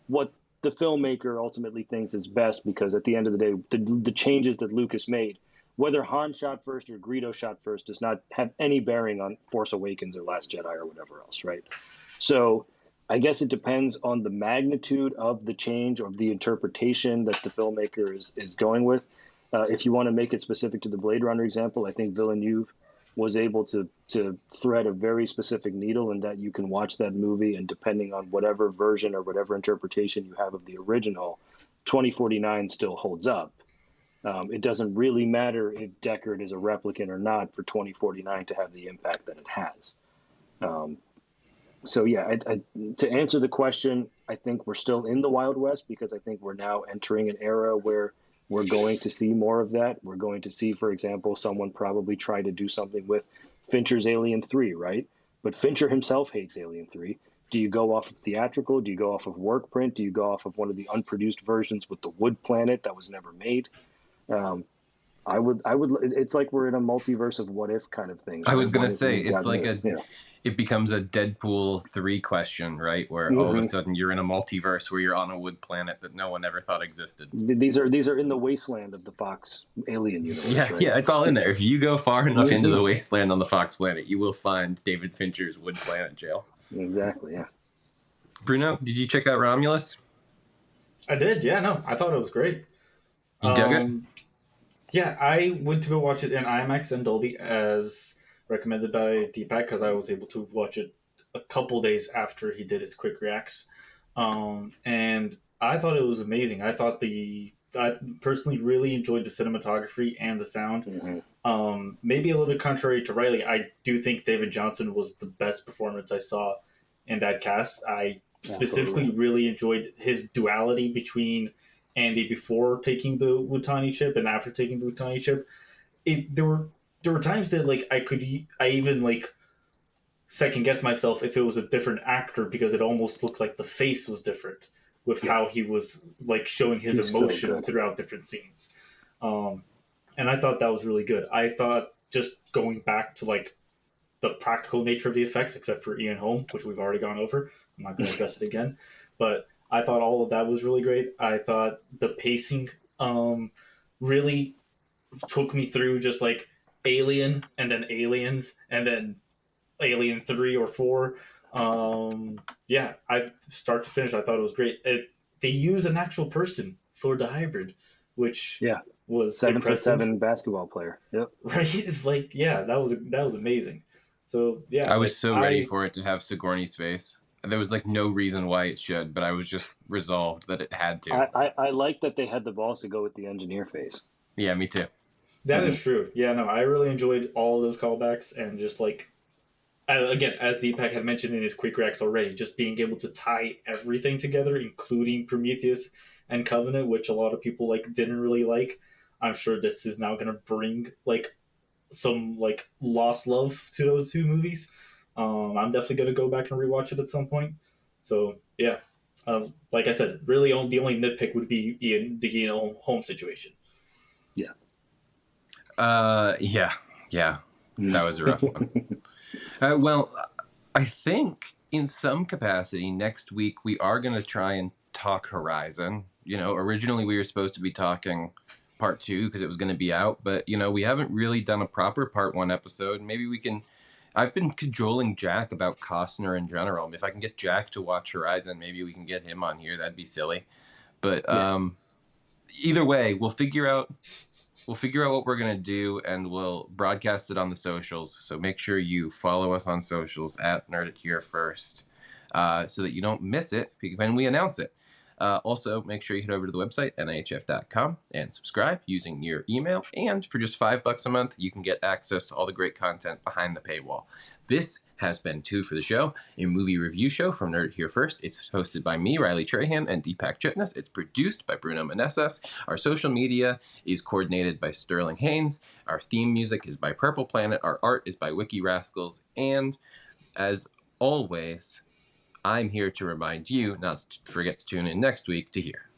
what the filmmaker ultimately thinks is best, because at the end of the day, the changes that Lucas made, whether Han shot first or Greedo shot first, does not have any bearing on Force Awakens or Last Jedi or whatever else, right? So I guess it depends on the magnitude of the change or the interpretation that the filmmaker is going with. If you want to make it specific to the Blade Runner example, I think Villeneuve was able to thread a very specific needle in that you can watch that movie, and depending on whatever version or whatever interpretation you have of the original, 2049 still holds up. It doesn't really matter if Deckard is a replicant or not for 2049 to have the impact that it has. So yeah, to answer the question, I think we're still in the Wild West, because I think we're now entering an era where we're going to see more of that. We're going to see, for example, someone probably try to do something with Fincher's Alien 3, right? But Fincher himself hates Alien 3. Do you go off of theatrical? Do you go off of work print? Do you go off of one of the unproduced versions with the wood planet that was never made? I would. It's like we're in a multiverse of what if kind of things. I was gonna say it's like it becomes a Deadpool 3 question, right? Where all of a sudden you're in a multiverse where you're on a wood planet that no one ever thought existed. These are in the wasteland of the Fox Alien universe. Yeah, right? Yeah, it's all in there. If you go far enough into the wasteland on the Fox planet, you will find David Fincher's wood planet jail. Exactly. Yeah. Bruno, did you check out Romulus? I did. Yeah. No, I thought it was great. You dug it? Yeah, I went to go watch it in IMAX and Dolby as recommended by Deepak, because I was able to watch it a couple days after he did his quick reacts. And I thought it was amazing. I personally really enjoyed the cinematography and the sound. Maybe a little bit contrary to Riley, I do think David Johnson was the best performance I saw in that cast. I specifically really enjoyed his duality between Andy before taking the Wutani chip and after taking the Wutani chip. There were times that like I even like second guess myself if it was a different actor, because it almost looked like the face was different with how he was like showing his emotion throughout different scenes. And I thought that was really good. I thought just going back to like the practical nature of the effects, except for Ian Holm, which we've already gone over. I'm not going to address it again, but I thought all of that was really great. I thought the pacing really took me through just like Alien and then Aliens and then Alien 3 or 4. Yeah, I start to finish, I thought it was great. They use an actual person for the hybrid, which was 7'7" basketball player. Yep. Right? It's like, yeah, that was amazing. So yeah, I was so ready for it to have Sigourney's face. There was like no reason why it should, but I was just resolved that it had to. I like that they had the balls to go with the engineer face. Yeah, me too. That is true. Yeah, no, I really enjoyed all of those callbacks, and just like, again, as Deepak had mentioned in his quick reacts already, just being able to tie everything together, including Prometheus and Covenant, which a lot of people like didn't really like. I'm sure this is now going to bring like some like lost love to those two movies. I'm definitely going to go back and rewatch it at some point. So yeah, Like I said, really the only nitpick would be the home situation. Yeah. Yeah. That was a rough one. Well, I think in some capacity next week we are going to try and talk Horizon. Originally we were supposed to be talking part 2 because it was going to be out, but we haven't really done a proper part 1 episode. Maybe we can. I've been cajoling Jack about Costner in general. If I can get Jack to watch Horizon, maybe we can get him on here. That'd be silly. But either way, we'll figure out what we're going to do, and we'll broadcast it on the socials. So make sure you follow us on socials at Nerd It Here First, so that you don't miss it when we announce it. Also, make sure you head over to the website, nihf.com, and subscribe using your email. And for just $5 a month, you can get access to all the great content behind the paywall. This has been Two for the Show, a movie review show from Nerd It Here First. It's hosted by me, Riley Trahan, and Deepak Chitnis. It's produced by Bruno Manessas. Our social media is coordinated by Sterling Haynes. Our theme music is by Purple Planet. Our art is by Wiki Rascals. And as always, I'm here to remind you not to forget to tune in next week to hear.